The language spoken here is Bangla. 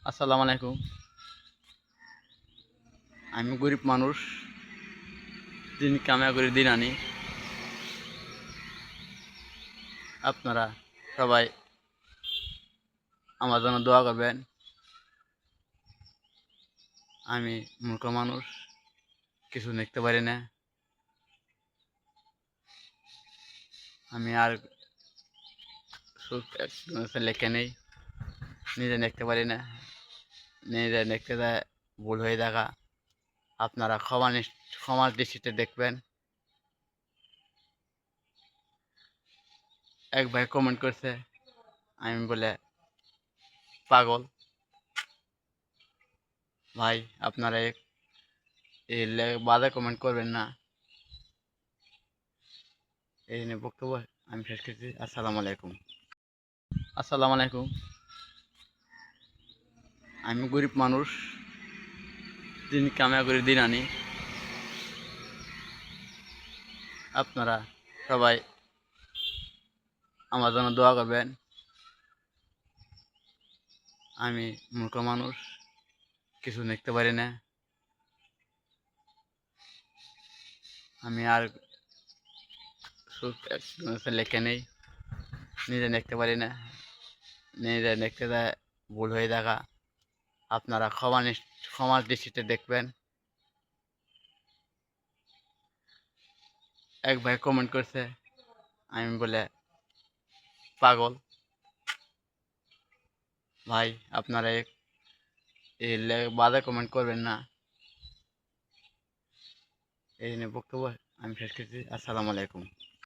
আসসালামু আলাইকুম। আমি গরিব মানুষ, দিন কামাই করে দিন আনি। আপনারা সবাই আমার জন্য দোয়া করবেন। আমি মূর্খ মানুষ, কিছু দেখতে পারি না। আমি আর লেখে নেই, নিজে দেখতে পারি না। নিজে দেখতে যায় ভুল হয়ে থাকা। আপনারা ক্ষমার দৃষ্টিতে দেখবেন। এক ভাই কমেন্ট করছে, আমি বলে পাগল। ভাই আপনারা বাজে কমেন্ট করবেন না। এই নিয়ে বক্তব্য আমি শেষ করছি। আসসালামু আলাইকুম। আসসালামু আলাইকুম। আমি গরিব মানুষ, দিন কামাই করে দিন আনি। আপনারা সবাই আমার জন্য দোয়া করবেন। আমি মূর্খ মানুষ, কিছু দেখতে পারি না। আমি আর লেখে নেই, নিজে দেখতে পারি না। নিজে দেখতে যায় ভুল হয়ে থাকা। আপনারা ক্ষমার দৃষ্টিতে দেখবেন। এক ভাই কমেন্ট করছে, আমি বলে পাগল। ভাই আপনারা বাজে কমেন্ট করবেন না। এই নিয়ে বক্তব্য আমি শেষ করছি। আসসালামু আলাইকুম।